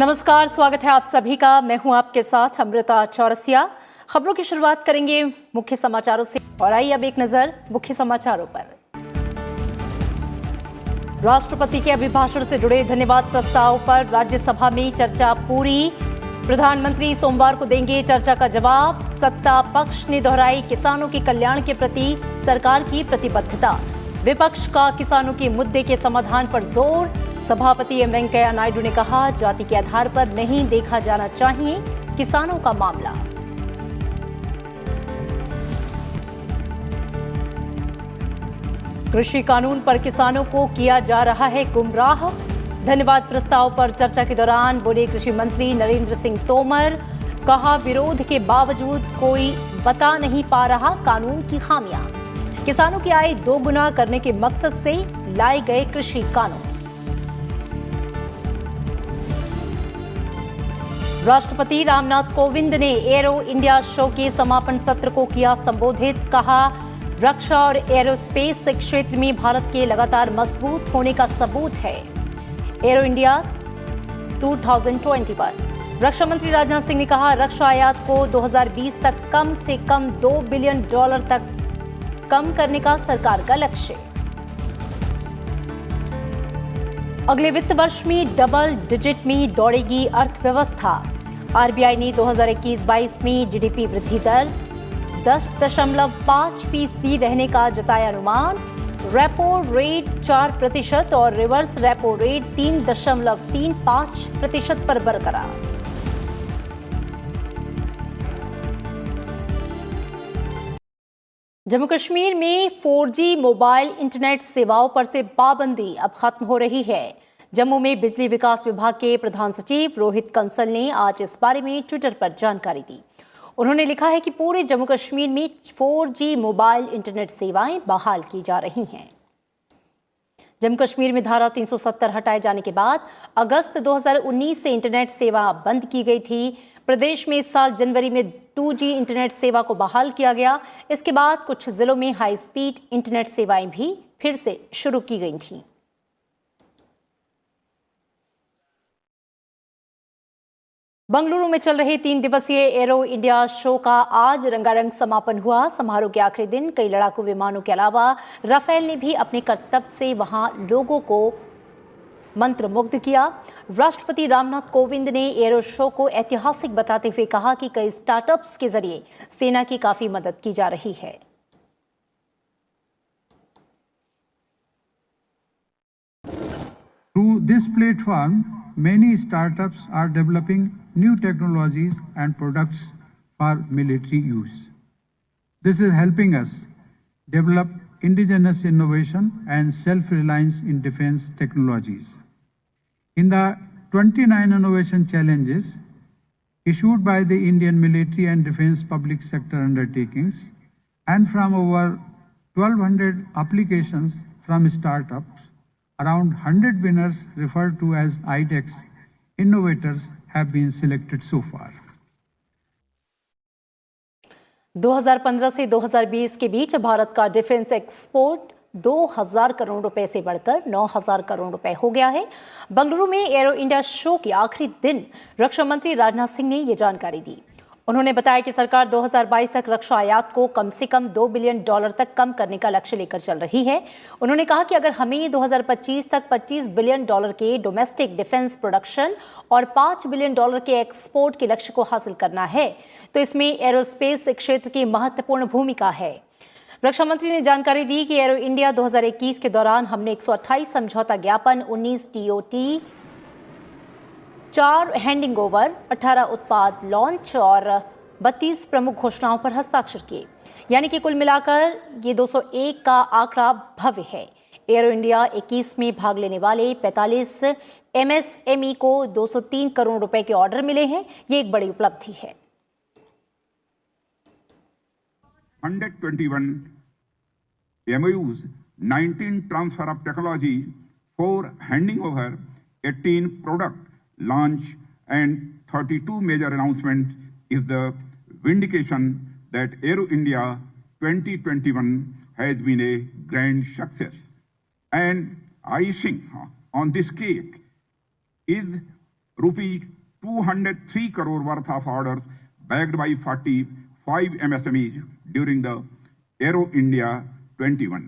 नमस्कार, स्वागत है आप सभी का। मैं हूं आपके साथ अमृता चौरसिया। खबरों की शुरुआत करेंगे मुख्य समाचारों से और आइए अब एक नजर मुख्य समाचारों पर। राष्ट्रपति के अभिभाषण से जुड़े धन्यवाद प्रस्ताव पर राज्यसभा में चर्चा पूरी। प्रधानमंत्री सोमवार को देंगे चर्चा का जवाब। सत्ता पक्ष ने दोहराई किसानों के कल्याण के प्रति सरकार की प्रतिबद्धता। विपक्ष का किसानों के मुद्दे के समाधान पर जोर। सभापति एम वेंकैया नायडू ने कहा, जाति के आधार पर नहीं देखा जाना चाहिए किसानों का मामला। कृषि कानून पर किसानों को किया जा रहा है गुमराह। धन्यवाद प्रस्ताव पर चर्चा के दौरान बोले कृषि मंत्री नरेंद्र सिंह तोमर। कहा, विरोध के बावजूद कोई बता नहीं पा रहा कानून की खामियां। किसानों की आय दोगुना करने के मकसद से लाए गए कृषि कानून। राष्ट्रपति रामनाथ कोविंद ने एरो इंडिया शो के समापन सत्र को किया संबोधित। कहा, रक्षा और एरोस्पेस क्षेत्र में भारत के लगातार मजबूत होने का सबूत है एरो इंडिया 2021। रक्षा मंत्री राजनाथ सिंह ने कहा, रक्षा आयात को 2020 तक कम से कम $2 बिलियन तक कम करने का सरकार का लक्ष्य। अगले वित्त वर्ष में डबल डिजिट में दौड़ेगी अर्थव्यवस्था। आरबीआई ने 2021-22 में जीडीपी वृद्धि दर 10.5% रहने का जताया अनुमान। रेपो रेट 4% और रिवर्स रेपो रेट 3.35% पर बरकरार। जम्मू कश्मीर में 4G मोबाइल इंटरनेट सेवाओं पर से पाबंदी अब खत्म हो रही है। जम्मू में बिजली विकास विभाग के प्रधान सचिव रोहित कंसल ने आज इस बारे में ट्विटर पर जानकारी दी। उन्होंने लिखा है कि पूरे जम्मू कश्मीर में 4G मोबाइल इंटरनेट सेवाएं बहाल की जा रही हैं। जम्मू कश्मीर में धारा 370 हटाए जाने के बाद अगस्त 2019 से इंटरनेट सेवा बंद की गई थी। प्रदेश में इस साल जनवरी में 2G इंटरनेट सेवा को बहाल किया गया। इसके बाद कुछ जिलों में हाई स्पीड इंटरनेट सेवाएं भी फिर से शुरू की गई थीं। बंगलुरु में चल रहे 3 दिवसीय एरो इंडिया शो का आज रंगारंग समापन हुआ। समारोह के आखिरी दिन कई लड़ाकू विमानों के अलावा राफेल ने भी अपने करतब से वहां लोगों को मंत्रमुग्ध किया। राष्ट्रपति रामनाथ कोविंद ने एरो शो को ऐतिहासिक बताते हुए कहा कि कई स्टार्टअप्स के जरिए सेना की काफी मदद की जा रही है। Through this platform, many startups are developing new technologies and products for military use. This is helping us develop indigenous innovation and self-reliance in defense technologies. In the 29 innovation challenges issued by the Indian military and defense public sector undertakings and from over 1,200 applications from startups, around 100 winners referred to as IDEX innovators have been selected so far. 2015 से 2020 के बीच भारत का defence export 2,000 crore रुपए से बढ़कर 9,000 करोड़ रुपए हो गया है। बंगलुरु में एरो इंडिया शो के आखिरी दिन रक्षा मंत्री राजनाथ सिंह ने ये जानकारी दी। उन्होंने बताया कि सरकार 2022 तक रक्षा आयात को कम से कम $2 बिलियन तक कम करने का लक्ष्य लेकर चल रही है। उन्होंने कहा कि अगर हमें 2025 तक $25 बिलियन के डोमेस्टिक डिफेंस प्रोडक्शन और $5 बिलियन के एक्सपोर्ट के लक्ष्य को हासिल करना है तो इसमें एरोस्पेस क्षेत्र की महत्वपूर्ण भूमिका है। रक्षा मंत्री ने जानकारी दी कि एरो इंडिया 2021 के दौरान हमने 128 समझौता ज्ञापन, 19 TOT, 4 हैंडिंग ओवर, 18 उत्पाद लॉन्च और 32 प्रमुख घोषणाओं पर हस्ताक्षर किए। यानी कि कुल मिलाकर ये 201 का आंकड़ा भव्य है। एरो इंडिया 21 में भाग लेने वाले 45 MSME को 203 करोड़ रुपए के ऑर्डर मिले हैं। ये एक बड़ी उपलब्धि है। 121 MOUs, 19 transfer of technology, 4 handing over, 18 product launch and 32 major announcements is the vindication that Aero India 2021 has been a grand success. And icing on this cake is rupees 203 crore worth of orders backed by 45 MSMEs during the Aero India 21.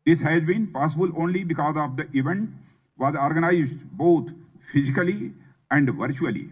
This has been possible only because of the event was organized both physically and virtually.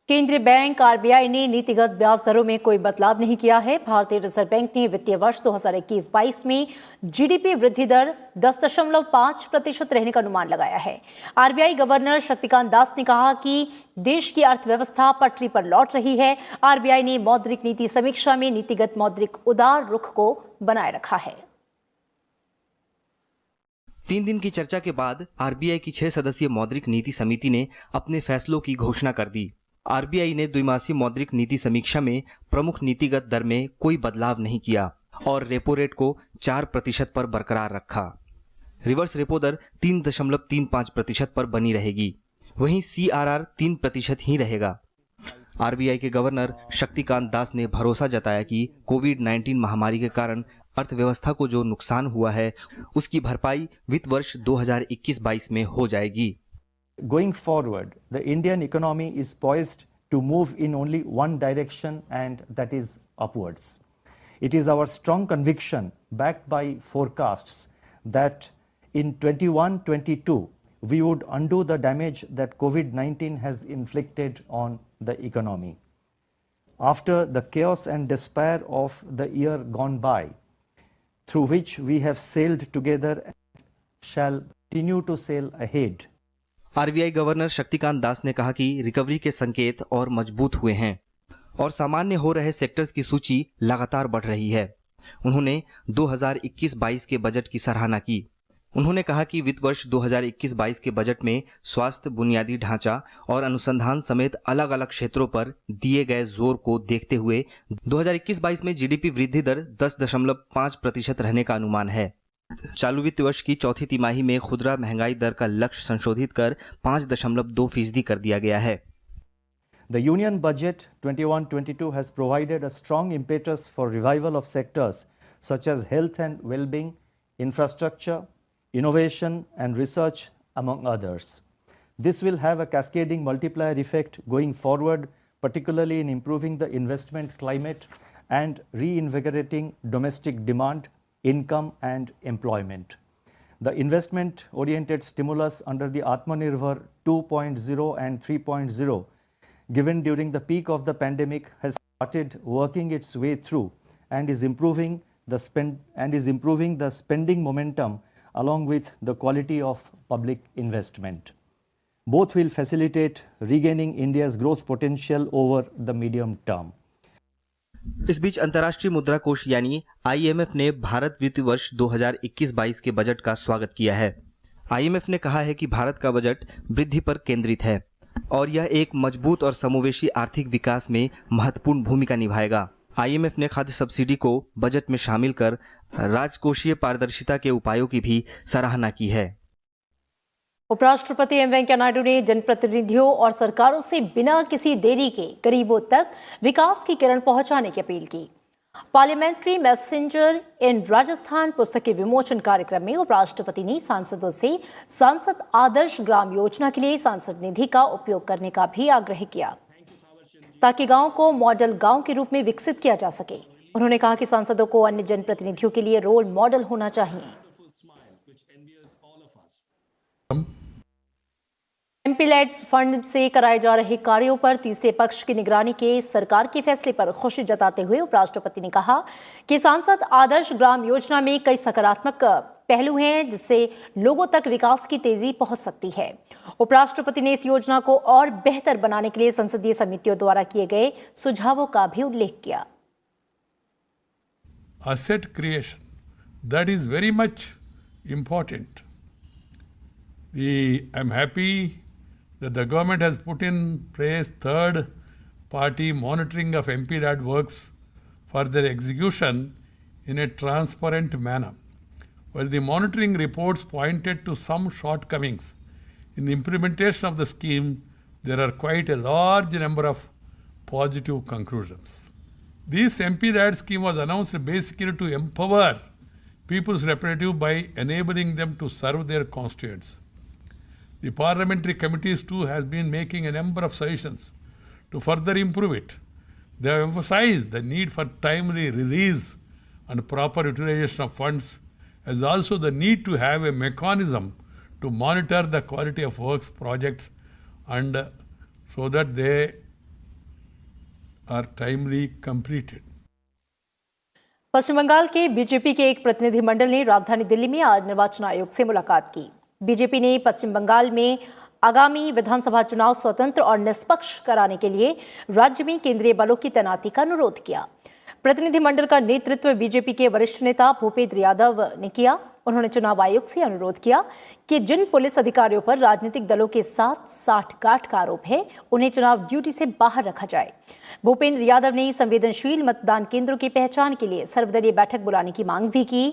केंद्रीय bank RBI ने नीतिगत ब्याज दरों में कोई बदलाव नहीं किया है। भारतीय रिजर्व बैंक ने वित्तीय वर्ष 2021-22 में जीडीपी वृद्धि दर 10.5% रहने का अनुमान लगाया है। आरबीआई गवर्नर शक्तिकांत दास ने कहा कि देश की अर्थव्यवस्था पटरी पर लौट रही है। आरबीआई ने मौद्रिक नीति समीक्षा में नीतिगत मौद्रिक उदार रुख को बनाए रखा है। 3 दिन की चर्चा के बाद आरबीआई की 6 सदस्यीय मौद्रिक नीति समिति ने अपने फैसलों की घोषणा कर दी। आरबीआई ने द्विमासिक मौद्रिक नीति समीक्षा में प्रमुख नीतिगत दर में कोई बदलाव नहीं किया और रेपो रेट को 4% पर बरकरार रखा। रिवर्स रेपो दर 3.35% पर बनी रहेगी। वहीं सीआरआर 3% ही रहेगा। आरबीआई के गवर्नर शक्तिकांत दास ने भरोसा जताया कि कोविड-19 महामारी के कारण अर्थव्यवस्था को जो नुकसान हुआ है उसकी भरपाई वित्त वर्ष 2021-22 में हो जाएगी। Going forward, the Indian economy is poised to move in only one direction, and that is upwards. It is our strong conviction, backed by forecasts, that in 21-22 we would undo the damage that COVID-19 has inflicted on the economy. After the chaos and despair of the year gone by, through which we have sailed together and shall continue to sail ahead, RBI governor Shaktikanta Das ने कहा कि recovery के संकेत और मजबूत हुए हैं और सामान्य हो रहे सेक्टर्स की सूची लगातार बढ़ रही है। उन्होंने 2021-22 के बजट की सराहना की। उन्होंने कहा कि वित्त वर्ष 2021-22 के बजट में स्वास्थ्य, बुनियादी ढांचा और अनुसंधान समेत अलग अलग क्षेत्रों पर दिए गए जोर को देखते हुए 2021-22 में जीडीपी वृद्धि दर 10.5% रहने का अनुमान है। चालू वित्त वर्ष की चौथी तिमाही में खुदरा महंगाई दर का लक्ष्य संशोधित कर 5.2% कर दिया गया है। The Union Budget 21-22 has provided a strong impetus for revival of sectors such as health and well-being, infrastructure, innovation and research, among others. This will have a cascading multiplier effect going forward, particularly in improving the investment climate and reinvigorating domestic demand, income and employment. The investment-oriented stimulus under the Atmanirbhar 2.0 and 3.0 given during the peak of the pandemic has started working its way through and is improving the spending momentum along with the quality of public investment. Both will facilitate regaining India's growth potential over the medium term. इस बीच अंतर्राष्ट्रीय मुद्रा कोष यानी IMF ने भारत वित्त वर्ष 2021-22 के budget का स्वागत किया है। आईएमएफ ने कहा है कि भारत का बजट वृद्धि पर केंद्रित है और यह एक मजबूत और समवेशी आर्थिक विकास में महत्वपूर्ण भूमिका निभाएगा। आईएमएफ ने खाद्य सब्सिडी को बजट में शामिल कर राजकोषीय पारदर्शिता के उपायों की भी सराहना की है। उपराष्ट्रपति एम वेंकैया नायडू ने जनप्रतिनिधियों और सरकारों से बिना किसी देरी के गरीबों तक विकास की किरण पहुंचाने की अपील की। पार्लियामेंट्री मैसेंजर इन राजस्थान पुस्तक के विमोचन कार्यक्रम में उपराष्ट्रपति ने सांसदों से सांसद आदर्श ग्राम योजना के लिए सांसद निधि का उपयोग करने का भी आग्रह किया ताकि गांव को मॉडल गांव के रूप में विकसित किया जा सके। उन्होंने कहा कि सांसदों को अन्य जनप्रतिनिधियों के लिए रोल मॉडल होना चाहिए। एमपीलैड्स फंड से कराए जा रहे कार्यों पर तीसरे पक्ष की निगरानी के सरकार के फैसले पर खुशी जताते हुए उपराष्ट्रपति ने कहा कि सांसद आदर्श ग्राम योजना में कई सकारात्मक पहलू हैं जिससे लोगों तक विकास की तेजी पहुंच सकती है। उपराष्ट्रपति ने इस योजना को और बेहतर बनाने के लिए संसदीय समितियों द्वारा किए गए सुझावों का भी उल्लेख किया। Asset creation, that is very much important. I'm happy that the government has put in place third-party monitoring of MPLAD works for their execution in a transparent manner. While the monitoring reports pointed to some shortcomings in the implementation of the scheme, there are quite a large number of positive conclusions. This MPLAD scheme was announced basically to empower people's representative by enabling them to serve their constituents. The parliamentary committees too has been making a number of suggestions to further improve it. They have emphasized the need for timely release and proper utilization of funds, as also the need to have a mechanism to monitor the quality of works projects and so that they are timely completed. पश्चिम बंगाल के BJP के एक प्रतिनिधिमंडल ने राजधानी दिल्ली में आज निर्वाचन आयोग से मुलाकात की। बीजेपी ने पश्चिम बंगाल में आगामी विधानसभा चुनाव स्वतंत्र और निष्पक्ष कराने के लिए राज्य में केंद्रीय बलों की तैनाती का अनुरोध किया। प्रतिनिधिमंडल का नेतृत्व बीजेपी के वरिष्ठ नेता भूपेंद्र यादव ने किया। उन्होंने चुनाव आयोग से अनुरोध किया कि जिन पुलिस अधिकारियों पर राजनीतिक दलों के साथ साठगांठ का आरोप है, उन्हें चुनाव ड्यूटी से बाहर रखा जाए। भूपेंद्र यादव ने संवेदनशील मतदान केंद्रों की पहचान के लिए सर्वदलीय बैठक बुलाने की मांग भी की।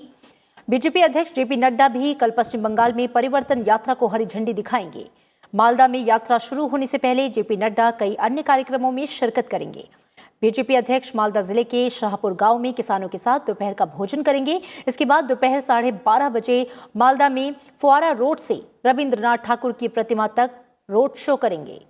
बीजेपी अध्यक्ष जेपी नड्डा भी कल पश्चिम बंगाल में परिवर्तन यात्रा को हरी झंडी दिखाएंगे। मालदा में यात्रा शुरू होने से पहले जेपी नड्डा कई अन्य कार्यक्रमों में शिरकत करेंगे। बीजेपी अध्यक्ष मालदा जिले के शाहपुर गांव में किसानों के साथ दोपहर का भोजन करेंगे। इसके बाद दोपहर 12:30 बजे मालदा में फुआरा रोड से रविंद्रनाथ ठाकुर की प्रतिमा तक रोड शो करेंगे।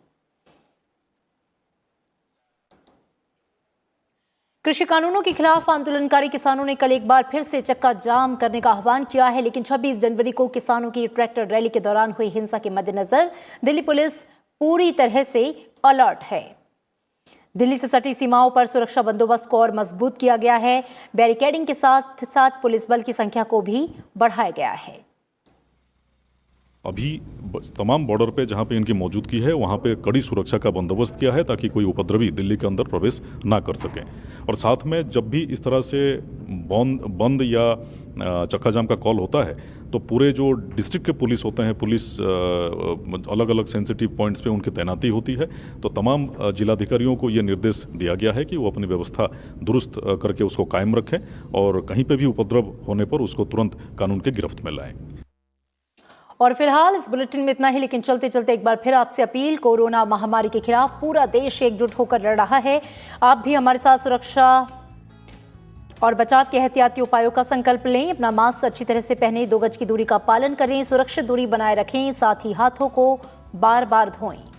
कृषि कानूनों के खिलाफ आंदोलनकारी किसानों ने कल एक बार फिर से चक्का जाम करने का आह्वान किया है, लेकिन 26 जनवरी को किसानों की ट्रैक्टर रैली के दौरान हुई हिंसा के मद्देनजर दिल्ली पुलिस पूरी तरह से अलर्ट है। दिल्ली से सटी सीमाओं पर सुरक्षा बंदोबस्त को और मजबूत किया गया है। बैरिकेडिंग के साथ साथ पुलिस बल की संख्या को भी बढ़ाया गया है। अभी तमाम बॉर्डर पे जहाँ पे इनकी मौजूदगी है वहाँ पे कड़ी सुरक्षा का बंदोबस्त किया है ताकि कोई उपद्रवी दिल्ली के अंदर प्रवेश ना कर सके। और साथ में जब भी इस तरह से बंद या चक्का जाम का कॉल होता है तो पूरे जो डिस्ट्रिक्ट के पुलिस होते हैं, पुलिस अलग अलग सेंसिटिव पॉइंट्स पे उनकी तैनाती होती है। तो तमाम जिलाधिकारियों को ये निर्देश दिया गया है कि वो अपनी व्यवस्था दुरुस्त करके उसको कायम रखें और कहीं पे भी उपद्रव होने पर उसको तुरंत कानून के गिरफ्त में लाएं। और फिलहाल इस बुलेटिन में इतना ही, लेकिन चलते चलते एक बार फिर आपसे अपील, कोरोना महामारी के खिलाफ पूरा देश एकजुट होकर लड़ रहा है। आप भी हमारे साथ सुरक्षा और बचाव के एहतियाती उपायों का संकल्प लें। अपना मास्क अच्छी तरह से पहनें, 2 गज की दूरी का पालन करें, सुरक्षित दूरी बनाए रखें, साथ ही हाथों को बार बार धोएं।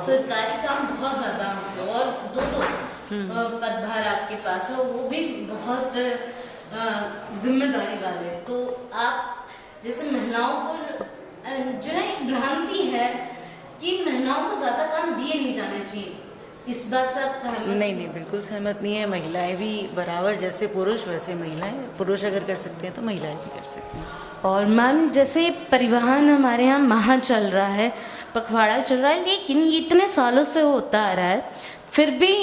सरकारी काम बहुत ज़्यादा होते हैं और दो पदभार आपके पास है, वो भी बहुत जिम्मेदारी वाले। तो आप जैसे महिलाओं को जो है एक भ्रांति है कि महिलाओं को ज़्यादा काम दिए नहीं जाने चाहिए, इस बात से आप सहमत? नहीं, बिल्कुल सहमत नहीं है। महिलाएं भी बराबर, जैसे पुरुष वैसे महिलाएं। पुरुष अगर कर सकते हैं तो महिलाएं भी कर सकती हैं। और मैम जैसे परिवहन हमारे यहाँ महा चल रहा है, पखवाड़ा चल रहा है, लेकिन ये इतने सालों से होता आ रहा है, फिर भी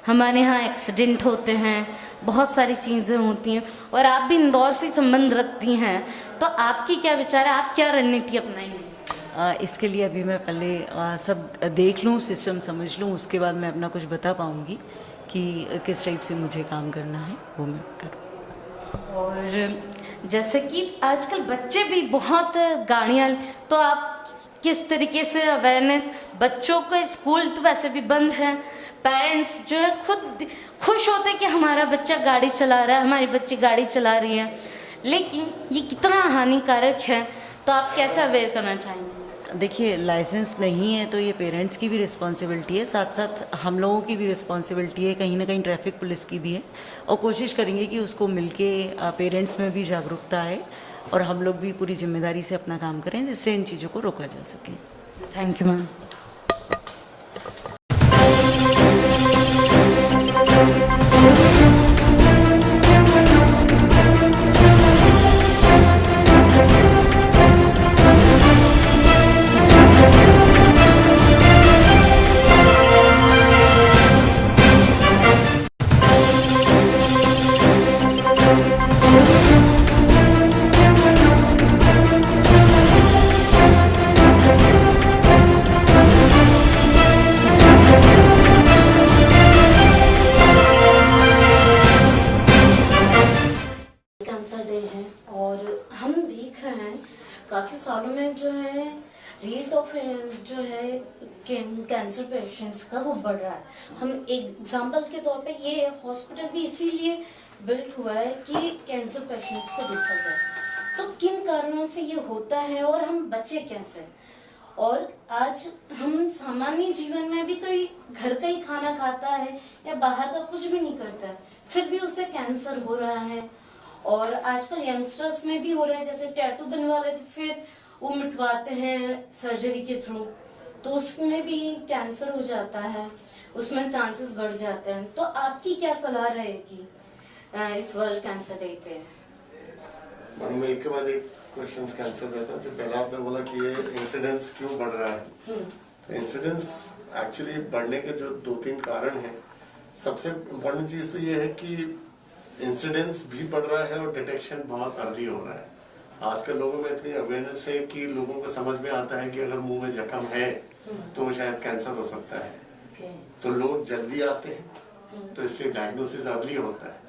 हमारे यहाँ एक्सीडेंट होते हैं, बहुत सारी चीज़ें होती हैं। और आप भी इंदौर से संबंध रखती हैं, तो आपकी क्या विचार है, आप क्या रणनीति अपनाएंगे? इसके लिए अभी मैं पहले सब देख लूँ, सिस्टम समझ लूँ, उसके बाद मैं अपना कुछ बता पाऊँगी कि किस टाइप से मुझे काम करना है, वो मैं करूँ। और जैसे कि आजकल बच्चे भी बहुत गाड़ियाँ, तो आप किस तरीके से अवेयरनेस, बच्चों के स्कूल तो वैसे भी बंद है, पेरेंट्स जो है खुद खुश होते हैं कि हमारा बच्चा गाड़ी चला रहा है, हमारी बच्ची गाड़ी चला रही है, लेकिन ये कितना हानिकारक है, तो आप कैसे अवेयर करना चाहेंगे? देखिए, लाइसेंस नहीं है तो ये पेरेंट्स की भी रिस्पॉन्सिबिलिटी है, साथ साथ हम लोगों की भी रिस्पॉन्सिबिलिटी है, कहीं ना कहीं ट्रैफिक पुलिस की भी है। और कोशिश करेंगे कि उसको मिलके पेरेंट्स में भी जागरूकता आए और हम लोग भी पूरी जिम्मेदारी से अपना काम करें, जिससे इन चीज़ों को रोका जा सके। Thank you ma'am. हम देख रहे हैं काफ़ी सालों में जो है रेट ऑफ जो है कैंसर पेशेंट्स का वो बढ़ रहा है। हम एग्जांपल के तौर पे ये हॉस्पिटल भी इसीलिए बिल्ट हुआ है कि कैंसर पेशेंट्स को देखा जाए। तो किन कारणों से ये होता है और हम बचे कैसे? और आज हम सामान्य जीवन में भी कोई घर का ही खाना खाता है या बाहर का कुछ भी नहीं करता है, फिर भी उसे कैंसर हो रहा है। और आजकल यंगस्टर्स में भी हो रहा है, जैसे टैटू बनवा रहे थे फिर वो मिटवाते हैं सर्जरी के थ्रू, तो उसमें भी कैंसर हो जाता है, उसमें चांसेस बढ़ जाते हैं। तो आपकी क्या सलाह रहेगी इस वर्ल्ड कैंसर डे पे? मैं एक के बाद एक क्वेश्चन कैंसर रहता है। जो पहला आपने बोला कि ये इंसिडेंस क्यों बढ़ रहा है, तो इंसिडेंस एक्चुअली बढ़ने के जो 2-3 कारण हैं। सबसे इम्पोर्टेंट चीज तो ये है कि इंसिडेंस भी बढ़ रहा है और डिटेक्शन बहुत अर्ली हो रहा है। आजकल लोगों में इतनी अवेयरनेस है कि लोगों को समझ में आता है कि अगर मुंह में जख्म है तो शायद कैंसर हो सकता है, तो लोग जल्दी आते हैं, तो इसलिए डायग्नोसिस अर्ली होता है।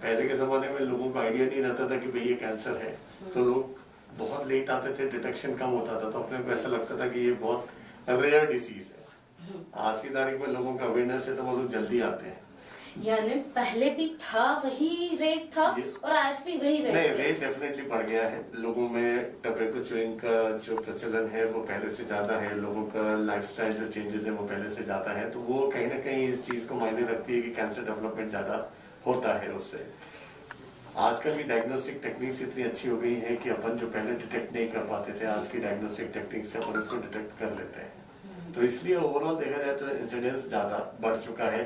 पहले के जमाने में लोगों को आइडिया नहीं रहता था कि भाई ये कैंसर है, तो लोग बहुत लेट आते थे, डिटेक्शन कम होता था, तो अपने को ऐसा लगता था कि ये बहुत रेयर डिसीज है। आज की तारीख में लोगों का अवेयरनेस है तो वो लोग जल्दी आते हैं। यानी पहले भी था वही रेट था और आज भी वही रेट? नहीं, रेट डेफिनेटली बढ़ गया है। लोगों में टबैको च्यूइंग का जो प्रचलन है वो पहले से ज्यादा है, लोगों का लाइफस्टाइल जो चेंजेस है वो पहले से ज्यादा है, तो वो कहीं ना कहीं इस चीज को मायने रखती है कि कैंसर डेवलपमेंट ज्यादा होता है उससे। आजकल की डायग्नोस्टिक टेक्निक्स इतनी अच्छी हो गई है कि अपन जो पहले डिटेक्ट नहीं कर पाते थे, आज की डायग्नोस्टिक टेक्निक से अपन उसको डिटेक्ट कर लेते हैं। तो इसलिए ओवरऑल देखा जाए तो इंसिडेंस ज्यादा बढ़ चुका है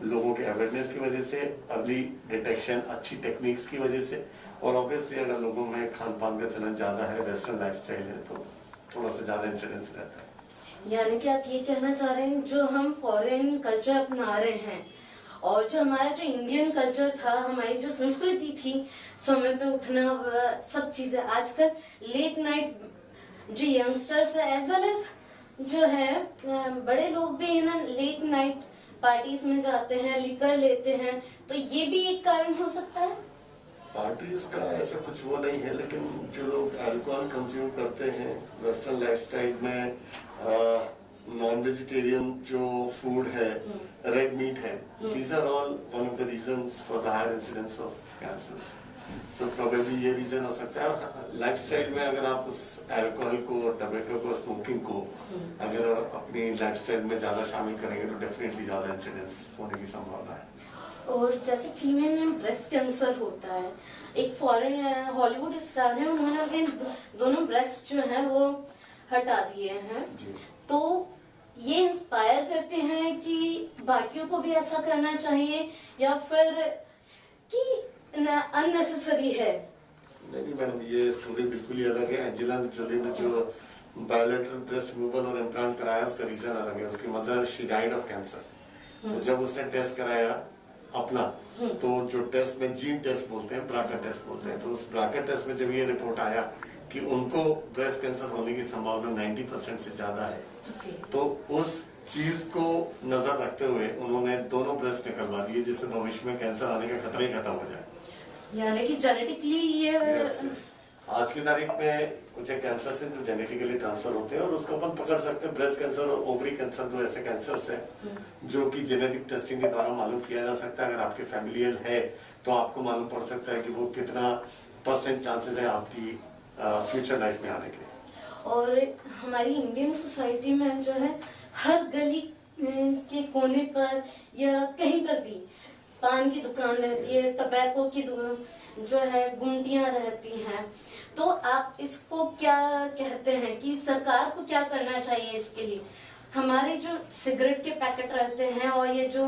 लोगों के अवेयरनेस की वजह से, अर्ली डिटेक्शन, अच्छी टेक्निक्स की वजह से, और ऑब्वियसली अगर लोगों में खान पान का चलन ज्यादा है, वेस्टर्न लाइफस्टाइल है, तो थोड़ा सा ज्यादा इंसिडेंस रहता है। यानी कि आप ये कहना चाह रहे हैं जो हम फॉरेन कल्चर अपना रहे हैं और जो हमारा जो इंडियन कल्चर था, हमारी जो संस्कृति थी, समय पे उठना, सब चीजें आजकल लेट नाइट जो यंगस्टर्स है एज वेल एज जो है बड़े लोग भी है ना, लेट नाइट पार्टीज में जाते हैं, लिकर लेते हैं, तो ये भी एक कारण हो सकता है? पार्टीज का ऐसा कुछ वो नहीं है, लेकिन जो लोग अल्कोहल कंज्यूम करते हैं वेस्टर्न लाइफस्टाइल में, नॉन वेजिटेरियन जो फूड है, रेड मीट है, these are all one of the reasons for the higher incidence of cancer. So probably ये रीजन हो सकता है। और लाइफस्टाइल में अगर आप उस अल्कोहल को, टबैको को, स्मोकिंग को अगर अपनी लाइफस्टाइल में ज्यादा शामिल करेंगे तो डेफिनेटली ज्यादा इंसिडेंस होने की संभावना है। और जैसे फीमेल में ब्रेस्ट कैंसर होता है, एक फॉरेन हॉलीवुड स्टार है, उन्होंने अपने दोनों ब्रेस्ट जो है वो हटा दिए हैं, तो ये इंस्पायर करते हैं कि बाकियों को भी ऐसा करना चाहिए या फिर कि अननेसेसरी है? नहीं मैडम, ये स्टोरी बिल्कुल ही अलग है। एंजेला जोली ने जो बायोलेटरल ब्रेस्ट रिमूवल और इम्प्लांट कराया उसका रीजन अलग है। उसकी mother she died of cancer, तो जब उसने टेस्ट कराया अपना, तो जो टेस्ट में जीन टेस्ट बोलते हैं, ब्राका टेस्ट बोलते हैं, तो उस ब्राका टेस्ट में जब ये रिपोर्ट आया कि उनको ब्रेस्ट कैंसर होने की संभावना 90% से ज्यादा है, तो उस चीज को नजर रखते हुए उन्होंने दोनों ब्रेस्ट निकलवा दिए, जिससे भविष्य में कैंसर आने का खतरा ही खत्म हो जाए। यानी कि जेनेटिकली ये आज की तारीख में कुछ कैंसर से जो जेनेटिकली ट्रांसफर होते हैं और उसको अपन पकड़ सकते हैं। ब्रेस्ट कैंसर और ओवरी कैंसर दो ऐसे कैंसर्स हैं जो कि जेनेटिक टेस्टिंग के द्वारा मालूम किया जा सकता है। अगर आपके फैमिलियल है तो आपको मालूम पड़ सकता है कि वो कितना % चांसेस है आपकी फ्यूचर लाइफ में आने के। और हमारी इंडियन सोसाइटी में जो है हर गली के कोने पर या कहीं पर भी पान की दुकान रहती है, टबैको की दुकान जो है, गुंडियां रहती हैं, तो आप इसको क्या कहते हैं कि सरकार को क्या करना चाहिए इसके लिए? हमारे जो सिगरेट के पैकेट रहते हैं और ये जो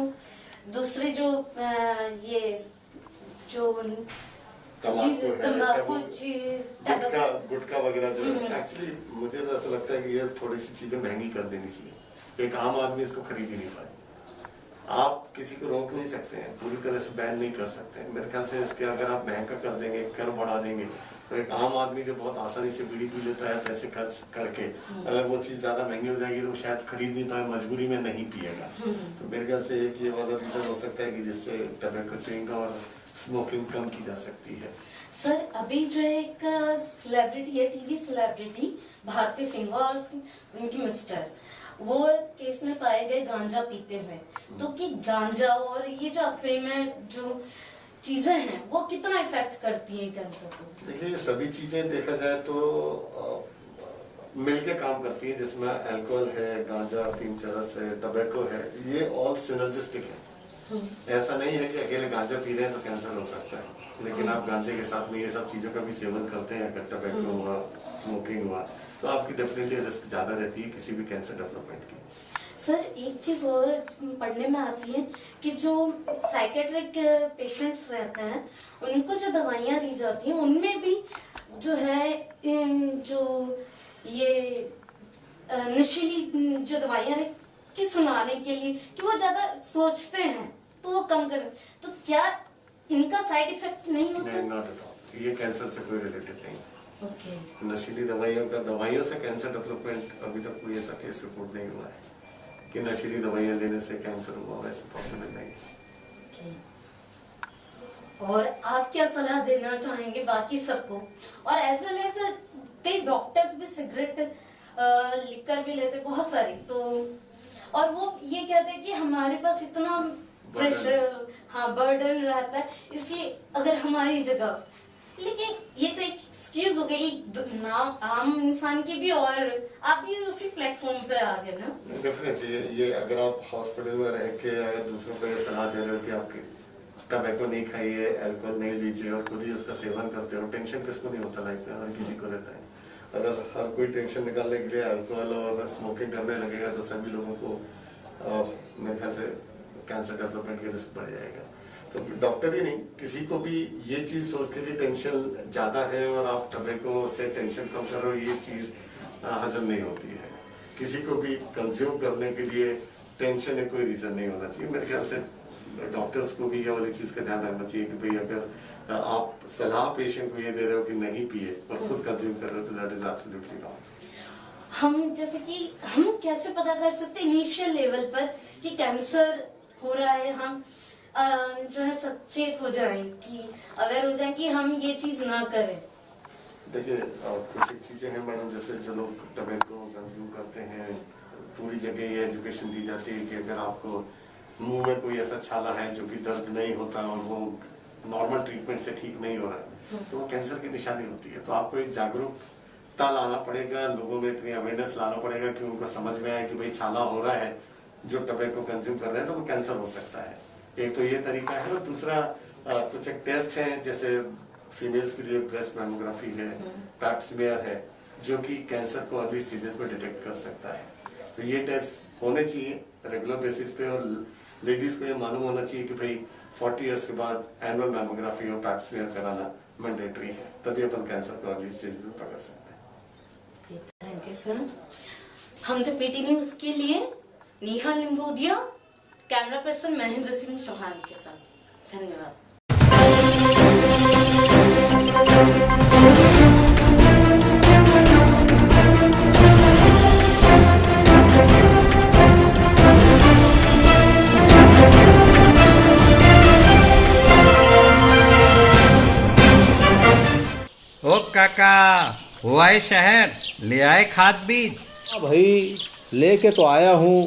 दूसरे जो ये जो तंबाकू गुटखा वगैरह जो है, एक्चुअली मुझे तो ऐसा लगता है कि ये थोड़ी सी चीजें महंगी कर देनी चाहिए। एक आम आदमी इसको खरीद ही नहीं पाए। आप किसी को रोक नहीं सकते हैं, पूरी तरह से बैन नहीं कर सकते। मेरे ख्याल से इसके अगर आप महंगा कर देंगे, कर बढ़ा देंगे, तो एक आम आदमी जो बहुत आसानी से बीड़ी पी लेता है पैसे खर्च करके, अगर वो चीज ज्यादा महंगी हो जाएगी तो शायद खरीद नहीं पाए, मजबूरी में नहीं पिएगा। तो मेरे ख्याल से एक ये वाला रीजन हो सकता है कि जिससे टबैको च्यूइंग और स्मोकिंग कम की जा सकती है। सर अभी जो है एक सेलिब्रिटी है, टीवी सेलिब्रिटी भारती सिंह और उनकी मिस्टर, वो केस में पाए गए गांजा पीते हुए। तो कि गांजा और ये जो अफीम है, जो चीजें हैं, वो कितना इफेक्ट करती हैं कैंसर को? देखिए ये सभी चीजें देखा जाए तो मिलके काम करती है, जिसमें अल्कोहल है, गांजा, अफीम, चरस है, टबैको है, ये ऑल सिनर्जिस्टिक है। ऐसा नहीं है कि अकेले गांजा पी रहे हैं तो कैंसर हो सकता है, लेकिन आप गांजे के साथ में ये सब चीजों का भी सेवन करते हैं, अगर टबैको हुआ, स्मोकिंग हुआ, तो आपकी डेफिनेटली रिस्क ज्यादा रहती है किसी भी कैंसर डेवलपमेंट की। सर एक चीज और पढ़ने में आती है कि जो साइकेट्रिक पेशेंट्स रहते हैं, उनको जो दवाइयाँ दी जाती हैं, उनमें भी जो है जो ये नशीली जो दवाइयाँ हैं कि सुनाने के लिए कि वो ज्यादा सोचते हैं तो वो कम करें, तो क्या इनका साइड इफेक्ट नहीं होता? नहीं, नॉट एट ऑल, ये कैंसर से कोई रिलेटेड नहीं। ओके। नशीली दवाइयों से कैंसर डेवलपमेंट अभी तक कोई ऐसा केस रिपोर्ट नहीं हुआ है कि नशीली दवाइयां लेने से कैंसर हुआ, वैसे पॉसिबल नहीं। और आप क्या सलाह देना चाहेंगे बाकी सबको? और एज वेल एज कई डॉक्टर्स भी सिगरेट लिकर भी लेते बहुत सारी, तो और वो ये कहते हैं कि हमारे पास इतना प्रेशर, हाँ बर्डन रहता है, इसलिए अगर हमारी जगह, लेकिन ये तो एक एक्सक्यूज हो गई नाम आम इंसान की भी, और आप भी उसी प्लेटफॉर्म पे आ गए ना। डेफिनेटली ये अगर आप हॉस्पिटल में रह के अगर दूसरों को ये सलाह दे रहे हो कि आपके टबैको नहीं खाइए, अल्कोहल नहीं लीजिए और खुद ही उसका सेवन करते हो, टेंशन किसको नहीं होता लाइफ में, हर किसी को रहता है। अगर हर कोई टेंशन निकालने के लिए अल्कोहल और स्मोकिंग करने लगेगा तो सभी लोगों को मेरे ख्याल से कैंसर डेवलपमेंट की रिस्क बढ़ जाएगा। तो डॉक्टर ही नहीं, किसी को भी ये चीज सोच के कि टेंशन ज्यादा है और आप टबैको से टेंशन कम कर रहे हो, ये चीज हजम नहीं होती है। किसी को भी कंज्यूम करने के लिए टेंशन है, कोई रीजन नहीं होना चाहिए। मेरे ख्याल से डॉक्टर्स को भी ये वाली चीज का ध्यान रखना चाहिए कि भाई अगर आप सलाह पेशेंट को ये दे रहे हो कि नहीं पिए और खुद कंज्यूम कर रहे हो तो दैट इज एब्सोल्युटली रॉन्ग। हम जैसे कि हम कैसे पता कर सकते इनिशियल लेवल पर कि कैंसर हो रहा है, हम जो है सचेत हो जाएं, कि अवेयर हो जाएं कि हम ये चीज ना करें? देखिए कुछ चीजें हैं मैडम, जैसे जो लोग टबैको कंज्यूम करते हैं, पूरी जगह ये एजुकेशन दी जाती है कि अगर आपको मुंह में कोई ऐसा छाला है जो कि दर्द नहीं होता और वो नॉर्मल ट्रीटमेंट से ठीक नहीं हो रहा है, तो वो कैंसर की निशानी होती है। तो आपको एक जागरूकता लाना पड़ेगा, लोगों में इतनी अवेयरनेस लाना पड़ेगा कि उनको समझ में आए कि भाई छाला हो रहा है, जो टबैको कंज्यूम कर रहे हैं तो वो कैंसर हो सकता है। एक तो ये तरीका है, और दूसरा कुछ एक टेस्ट है, जैसे फीमेल्स के लिए ब्रेस्ट मैमोग्राफी है, पैप स्मीयर है, जो कि कैंसर को अर्ली स्टेजेस में डिटेक्ट कर सकता है। तो ये टेस्ट होने चाहिए रेगुलर बेसिस पे, और लेडीज को ये मालूम होना चाहिए कि भाई 40 इयर्स के बाद एनुअल मैमोग्राफी और पैप स्मीयर कराना मैंडेटरी है, तभी अपन कैंसर को अर्ली स्टेज में पकड़ सकते हैं। Thank you sir. हम द पीटी न्यूज के लिए नेहा लिंबोदिया, कैमरा पर्सन महेंद्र सिंह चौहान के साथ, धन्यवाद। ओ काका, हुआ है शहर, ले आए खाद बीज? भाई लेके तो आया हूँ,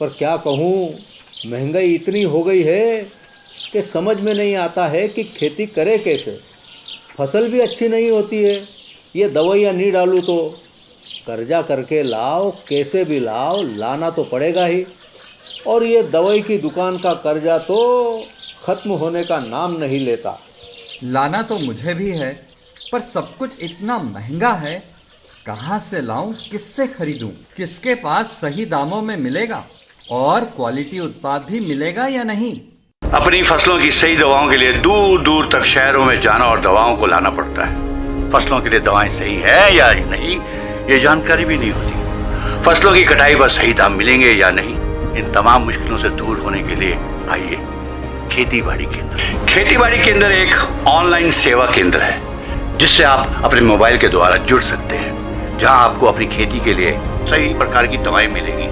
पर क्या कहूँ, महंगाई इतनी हो गई है कि समझ में नहीं आता है कि खेती करे कैसे। फसल भी अच्छी नहीं होती है, ये दवाइयाँ नहीं डालूँ तो कर्जा करके लाओ, कैसे भी लाओ, लाना तो पड़ेगा ही। और ये दवाई की दुकान का कर्जा तो ख़त्म होने का नाम नहीं लेता। लाना तो मुझे भी है, पर सब कुछ इतना महंगा है, कहाँ से लाऊं, किससे खरीदूं, किसके पास सही दामों में मिलेगा और क्वालिटी उत्पाद भी मिलेगा या नहीं। अपनी फसलों की सही दवाओं के लिए दूर दूर तक शहरों में जाना और दवाओं को लाना पड़ता है। फसलों के लिए दवाएं सही है या नहीं, ये जानकारी भी नहीं होती। फसलों की कटाई पर सही दाम मिलेंगे या नहीं, इन तमाम मुश्किलों से दूर होने के लिए आइए खेती बाड़ी केंद्र। खेती बाड़ी केंद्र एक ऑनलाइन सेवा केंद्र है, जिससे आप अपने मोबाइल के द्वारा जुड़ सकते हैं, जहां आपको अपनी खेती के लिए सही प्रकार की दवाएं मिलेंगी,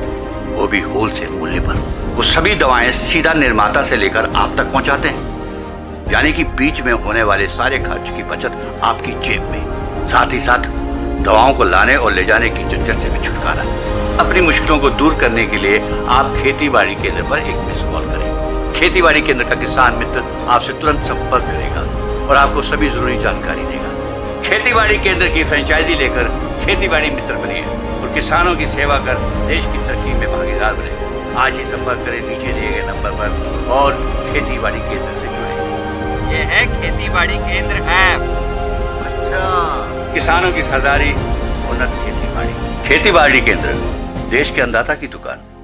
वो भी होलसेल मूल्य पर। वो सभी दवाएं सीधा निर्माता से लेकर आप तक पहुंचाते हैं। यानी कि बीच में होने वाले सारे खर्च की बचत आपकी जेब में, साथ ही साथ दवाओं को लाने और ले जाने की झंझट से भी छुटकारा। अपनी मुश्किलों को दूर करने के लिए आप खेती बाड़ी केंद्र पर एक मिस कॉल करें। खेती बाड़ी केंद्र का किसान मित्र आपसे तुरंत संपर्क करेगा और आपको सभी जरूरी जानकारी देगा। खेती बाड़ी केंद्र की फ्रेंचाइजी लेकर खेती बाड़ी मित्र बनिए और किसानों की सेवा कर देश की तरक्की में भागीदार बने। आज ही संपर्क करें नीचे दिए गए नंबर पर और खेती बाड़ी केंद्र से जुड़े। ये है खेती बाड़ी केंद्र ऐप। अच्छा, किसानों की सरदारी, उन्नत खेती बाड़ी। खेती बाड़ी केंद्र, देश के अन्नदाता की दुकान।